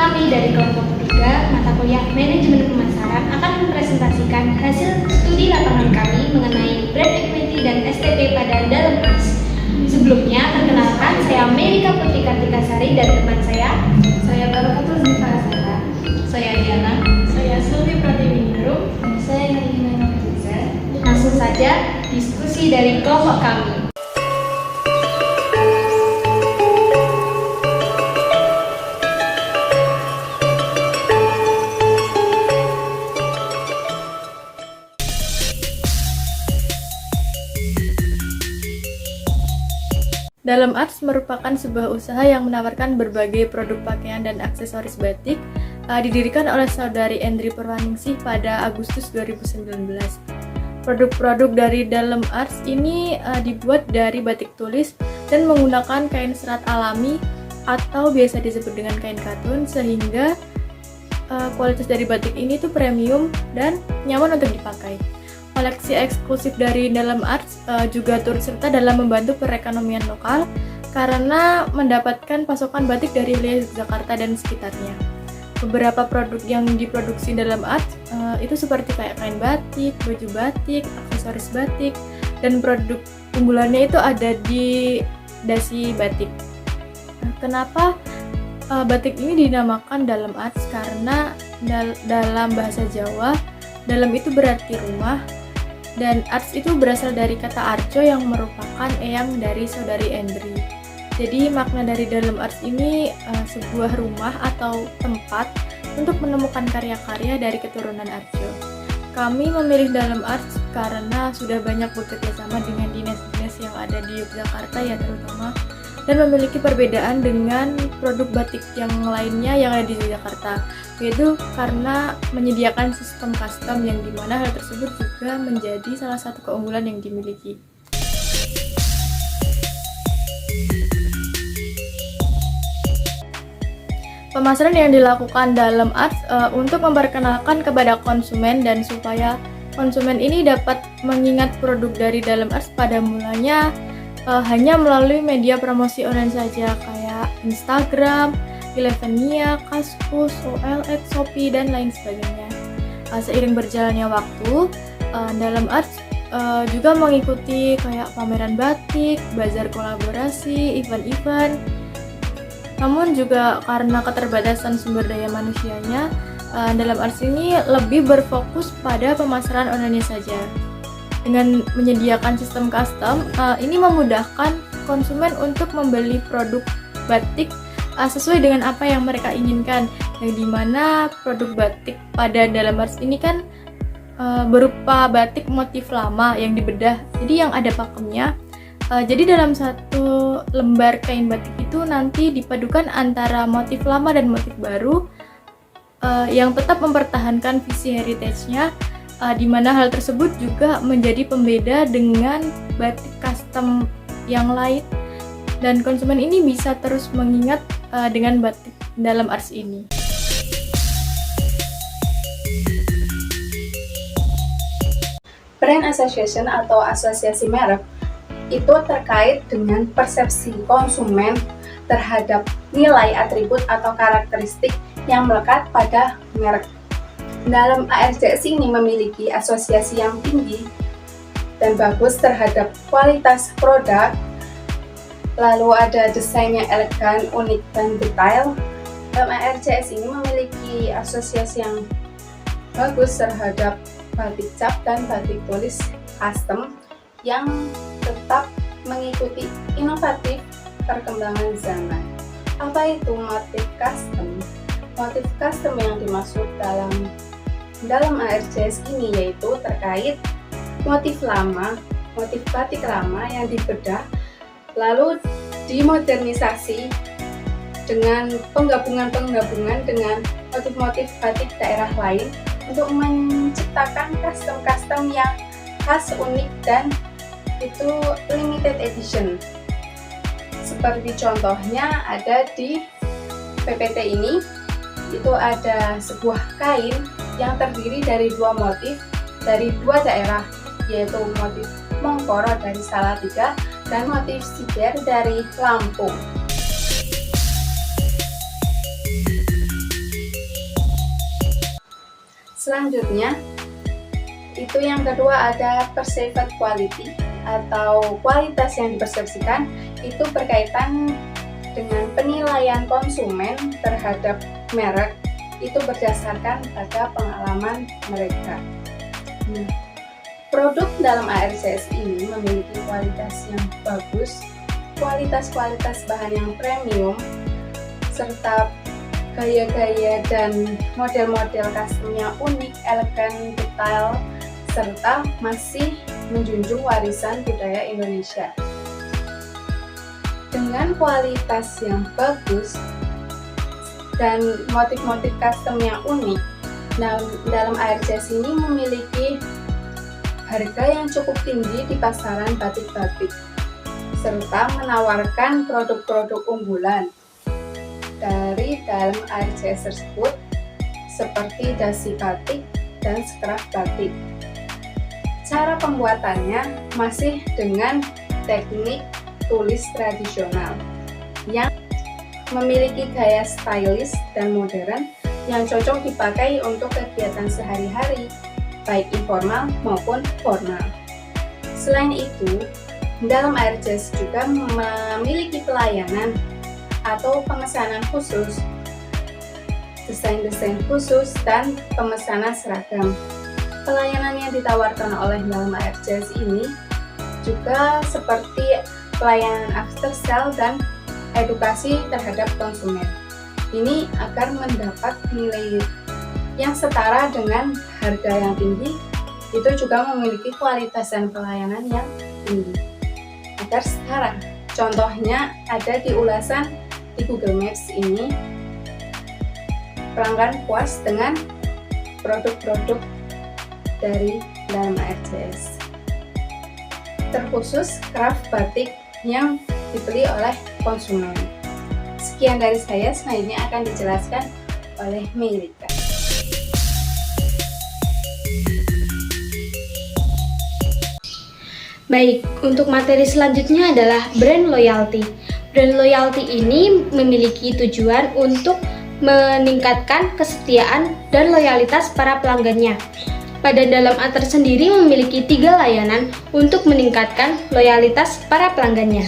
Kami dari kelompok ketiga mata kuliah Manajemen Pemasaran akan mempresentasikan hasil studi lapangan kami mengenai brand equity dan STP pada dalam arts. Sebelumnya, perkenalkan saya Melika Putri Kartikasari dan teman saya Barakatul Ziva Azhara, saya Diana, saya Sulvi Pratiwi Ningrum, dan saya Regina Nafisa. Langsung saja diskusi dari kelompok kami. Dalam Arts merupakan sebuah usaha yang menawarkan berbagai produk pakaian dan aksesoris batik, didirikan oleh saudari Endri Purwaningsih pada Agustus 2019. Produk-produk dari Dalam Arts ini dibuat dari batik tulis dan menggunakan kain serat alami atau biasa disebut dengan kain katun, sehingga kualitas dari batik ini tuh premium dan nyaman untuk dipakai. Koleksi eksklusif dari Dalam Arts juga turut serta dalam membantu perekonomian lokal karena mendapatkan pasokan batik dari wilayah Yogyakarta dan sekitarnya. Beberapa produk yang diproduksi Dalam Arts itu seperti kayak kain batik, baju batik, aksesoris batik, dan produk unggulannya itu ada di dasi batik. Kenapa batik ini dinamakan Dalam Arts? Karena dalam bahasa Jawa, dalam itu berarti rumah, dan arts itu berasal dari kata arjo yang merupakan eyang dari saudari Endri. Jadi makna dari Dalam Arts ini sebuah rumah atau tempat untuk menemukan karya-karya dari keturunan Arjo. Kami memilih Dalam Arts karena sudah banyak bekerja sama dengan dinas-dinas yang ada di Yogyakarta ya terutama, dan memiliki perbedaan dengan produk batik yang lainnya yang ada di Yogyakarta, yaitu karena menyediakan sistem custom yang dimana hal tersebut juga menjadi salah satu keunggulan yang dimiliki. Pemasaran yang dilakukan Dalam Arts untuk memperkenalkan kepada konsumen dan supaya konsumen ini dapat mengingat produk dari Dalam Arts pada mulanya hanya melalui media promosi online saja kayak Instagram, Elevenia, Kaskus, OLX, Shopee, dan lain sebagainya. Seiring berjalannya waktu, Dalam Arts juga mengikuti kayak pameran batik, bazar kolaborasi, event-event. Namun juga karena keterbatasan sumber daya manusianya, Dalam Arts ini lebih berfokus pada pemasaran online saja. Dengan menyediakan sistem custom, ini memudahkan konsumen untuk membeli produk batik sesuai dengan apa yang mereka inginkan. Yang dimana produk batik pada Dalam Arts ini kan berupa batik motif lama yang dibedah, jadi yang ada pakemnya. Jadi dalam satu lembar kain batik itu nanti dipadukan antara motif lama dan motif baru yang tetap mempertahankan visi heritage-nya, di mana hal tersebut juga menjadi pembeda dengan batik custom yang lain, dan konsumen ini bisa terus mengingat dengan batik Dalam Arts ini. Brand association atau asosiasi merek itu terkait dengan persepsi konsumen terhadap nilai atribut atau karakteristik yang melekat pada merek. Dalam ARJS ini memiliki asosiasi yang tinggi dan bagus terhadap kualitas produk, lalu ada desain yang elegan, unik, dan detail. Dalam ARJS ini memiliki asosiasi yang bagus terhadap batik cap dan batik tulis custom yang tetap mengikuti inovatif perkembangan zaman. Apa itu motif custom? Motif custom yang dimaksud dalam ARJS ini yaitu terkait motif lama, motif batik lama yang dibedah lalu dimodernisasi dengan penggabungan dengan motif-motif batik daerah lain untuk menciptakan custom yang khas, unik, dan itu limited edition. Seperti contohnya ada di PPT ini, itu ada sebuah kain yang terdiri dari dua motif dari dua daerah, yaitu motif Mongkoro dari Salatiga dan motif Siger dari Lampung. Selanjutnya, itu yang kedua ada perceived quality atau kualitas yang dipersepsikan, itu berkaitan dengan penilaian konsumen terhadap merek itu berdasarkan pada pengalaman mereka. Produk dalam ARCS ini memiliki kualitas yang bagus, kualitas bahan yang premium, serta gaya-gaya dan model-model custom yang unik, elegan, detail, serta masih menjunjung warisan budaya Indonesia. Dengan kualitas yang bagus dan motif-motif custom yang unik, dalam ARCS ini memiliki harga yang cukup tinggi di pasaran batik-batik, serta menawarkan produk-produk unggulan dari dalam ARCS tersebut seperti dasi batik dan skraf batik. Cara pembuatannya masih dengan teknik tulis tradisional yang memiliki gaya stylish dan modern yang cocok dipakai untuk kegiatan sehari-hari, baik informal maupun formal. Selain itu, dalam ARCS juga memiliki pelayanan atau pemesanan khusus, desain-desain khusus, dan pemesanan seragam. Pelayanan yang ditawarkan oleh dalam ARCS ini juga seperti pelayanan after sale dan edukasi terhadap konsumen. Ini agar mendapat nilai yang setara dengan harga yang tinggi, itu juga memiliki kualitas dan pelayanan yang tinggi agar setara. Contohnya ada di ulasan di Google Maps ini, pelanggan puas dengan produk-produk dari dalam ARCS. Terkhusus craft batik yang dibeli oleh konsumen. Sekian dari saya, selanjutnya akan dijelaskan oleh Melita. Baik, untuk materi selanjutnya adalah brand loyalty. Brand loyalty ini memiliki tujuan untuk meningkatkan kesetiaan dan loyalitas para pelanggannya. Pada dalam A tersendiri memiliki 3 layanan untuk meningkatkan loyalitas para pelanggannya.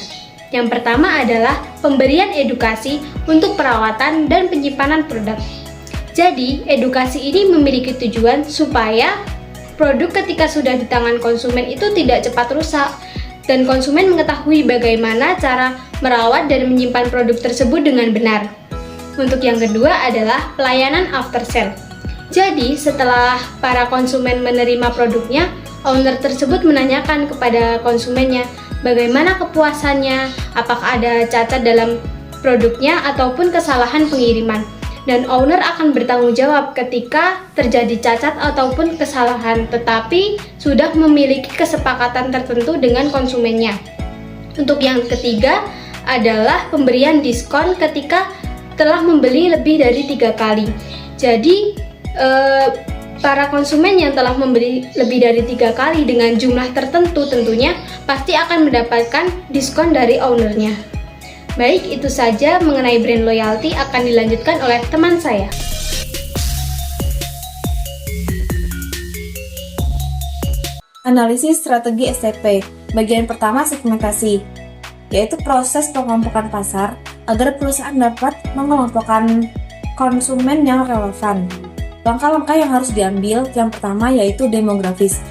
Yang pertama adalah pemberian edukasi untuk perawatan dan penyimpanan produk. Jadi, edukasi ini memiliki tujuan supaya produk ketika sudah di tangan konsumen itu tidak cepat rusak, dan konsumen mengetahui bagaimana cara merawat dan menyimpan produk tersebut dengan benar. Untuk yang kedua adalah pelayanan after sale. Jadi, setelah para konsumen menerima produknya, owner tersebut menanyakan kepada konsumennya bagaimana kepuasannya, apakah ada cacat dalam produknya ataupun kesalahan pengiriman. Dan owner akan bertanggung jawab ketika terjadi cacat ataupun kesalahan, tetapi sudah memiliki kesepakatan tertentu dengan konsumennya. Untuk yang ketiga adalah pemberian diskon ketika telah membeli lebih dari 3 kali. Jadi, para konsumen yang telah membeli lebih dari 3 kali dengan jumlah tertentu tentunya pasti akan mendapatkan diskon dari ownernya. Baik, itu saja mengenai brand loyalty, akan dilanjutkan oleh teman saya. Analisis strategi STP. Bagian pertama segmentasi, yaitu proses pengelompokan pasar agar perusahaan dapat mengelompokkan konsumen yang relevan. Langkah-langkah yang harus diambil, yang pertama yaitu demografis.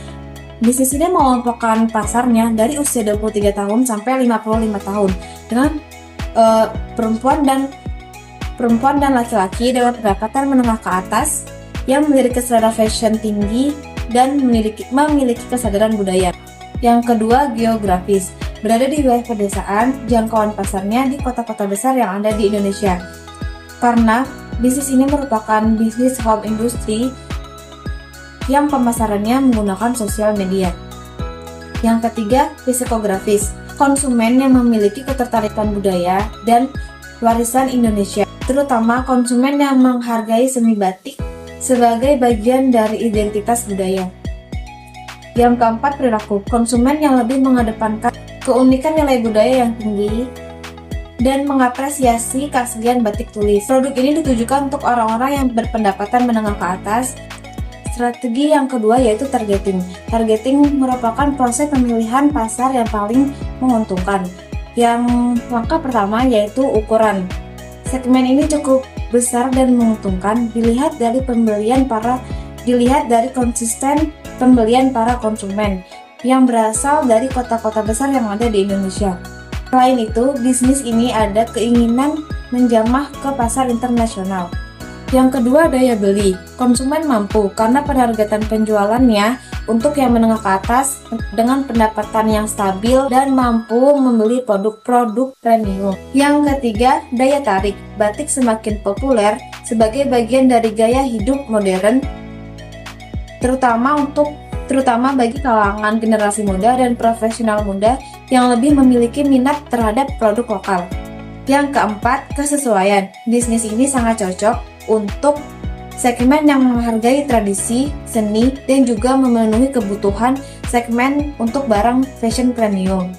Bisnis ini mengelompokkan pasarnya dari usia 23 tahun sampai 55 tahun dengan perempuan dan laki-laki dengan pendapatan menengah ke atas yang memiliki selera fashion tinggi dan memiliki kesadaran budaya. Yang kedua, geografis. Berada di wilayah pedesaan, jangkauan pasarnya di kota-kota besar yang ada di Indonesia. Karena bisnis ini merupakan bisnis home industry yang pemasarannya menggunakan sosial media. Yang ketiga, psikografis. Konsumen yang memiliki ketertarikan budaya dan warisan Indonesia, terutama konsumen yang menghargai seni batik sebagai bagian dari identitas budaya. Yang keempat, perilaku. Konsumen yang lebih mengedepankan keunikan nilai budaya yang tinggi dan mengapresiasi keaslian batik tulis. Produk ini ditujukan untuk orang-orang yang berpendapatan menengah ke atas, Strategi yang kedua yaitu targeting. Targeting merupakan proses pemilihan pasar yang paling menguntungkan. Yang langkah pertama yaitu ukuran. Segmen ini cukup besar dan menguntungkan dilihat dari konsisten pembelian para konsumen yang berasal dari kota-kota besar yang ada di Indonesia. Selain itu, bisnis ini ada keinginan menjamah ke pasar internasional. Yang kedua, daya beli. Konsumen mampu karena penargetan penjualannya untuk yang menengah ke atas dengan pendapatan yang stabil dan mampu membeli produk-produk premium. Yang ketiga, daya tarik. Batik semakin populer sebagai bagian dari gaya hidup modern, terutama bagi kalangan generasi muda dan profesional muda yang lebih memiliki minat terhadap produk lokal. Yang keempat, kesesuaian. Bisnis ini sangat cocok untuk segmen yang menghargai tradisi, seni, dan juga memenuhi kebutuhan segmen untuk barang fashion premium.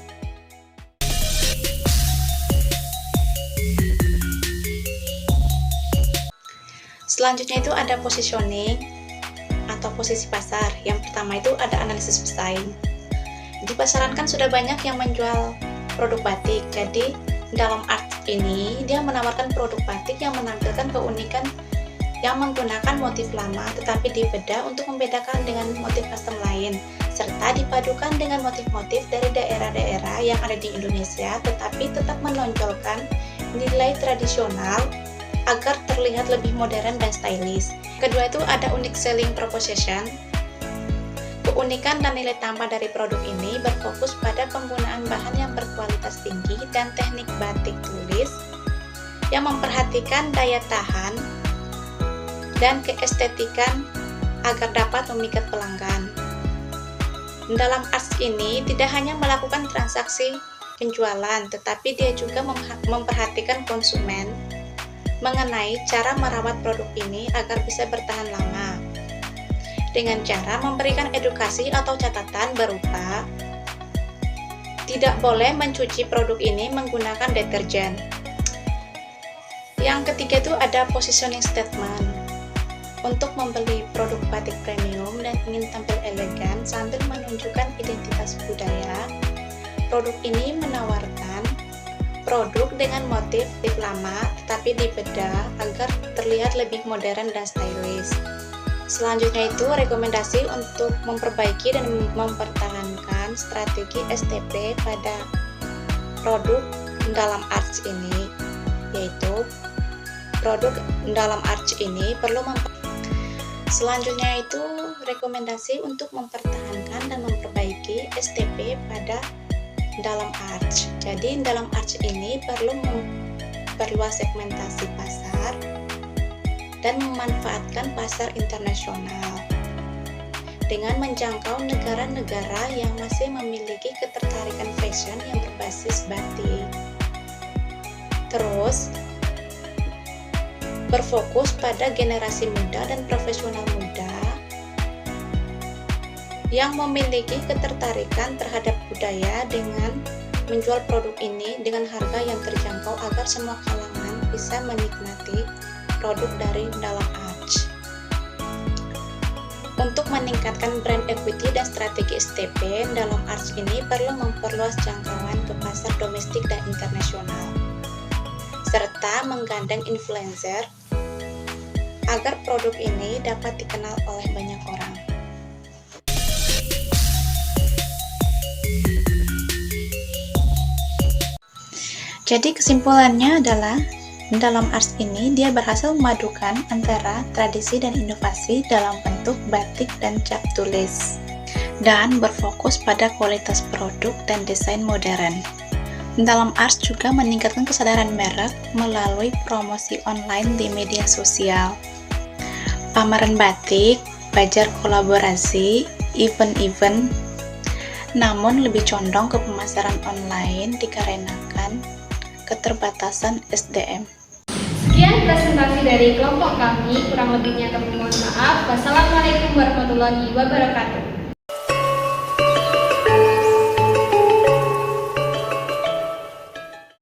Selanjutnya itu ada positioning atau posisi pasar. Yang pertama itu ada analisis pesaing. Di pasaran kan sudah banyak yang menjual produk batik, jadi dalam art ini dia menawarkan produk batik yang menampilkan keunikan yang menggunakan motif lama tetapi dibedah untuk membedakan dengan motif custom lain, serta dipadukan dengan motif-motif dari daerah-daerah yang ada di Indonesia tetapi tetap menonjolkan nilai tradisional agar terlihat lebih modern dan stylish. Kedua itu ada unique selling proposition. Keunikan dan nilai tambah dari produk ini berfokus pada penggunaan bahan yang berkualitas tinggi dan teknik batik tulis yang memperhatikan daya tahan dan keestetikan agar dapat memikat pelanggan. Dalam arts ini tidak hanya melakukan transaksi penjualan, tetapi dia juga memperhatikan konsumen mengenai cara merawat produk ini agar bisa bertahan lama, dengan cara memberikan edukasi atau catatan berupa tidak boleh mencuci produk ini menggunakan deterjen. Yang ketiga itu ada positioning statement. Untuk membeli produk batik premium dan ingin tampil elegan sambil menunjukkan identitas budaya, produk ini menawarkan produk dengan motif lama tetapi dibedah agar terlihat lebih modern dan stylish. Selanjutnya itu rekomendasi untuk memperbaiki dan mempertahankan strategi STP pada produk dalam arts ini, yaitu produk dalam arts ini perlu Selanjutnya itu rekomendasi untuk mempertahankan dan memperbaiki STP pada dalam arts. Jadi dalam arts ini perlu memperluas segmentasi pasar dan memanfaatkan pasar internasional dengan menjangkau negara-negara yang masih memiliki ketertarikan fashion yang berbasis batik. Terus berfokus pada generasi muda dan profesional muda yang memiliki ketertarikan terhadap budaya dengan menjual produk ini dengan harga yang terjangkau agar semua kalangan bisa menikmati produk dari dalam arts. Untuk meningkatkan brand equity dan strategi STP dalam arts ini perlu memperluas jangkauan ke pasar domestik dan internasional, serta menggandeng influencer agar produk ini dapat dikenal oleh banyak orang. Jadi kesimpulannya adalah dalam arts ini dia berhasil memadukan antara tradisi dan inovasi dalam bentuk batik dan cap tulis dan berfokus pada kualitas produk dan desain modern. Dalam arts juga meningkatkan kesadaran merek melalui promosi online di media sosial, pameran batik, bazar kolaborasi, event-event, namun lebih condong ke pemasaran online dikarenakan keterbatasan SDM. Sekian presentasi dari kelompok kami, kurang lebihnya kami mohon maaf. Wassalamualaikum warahmatullahi wabarakatuh.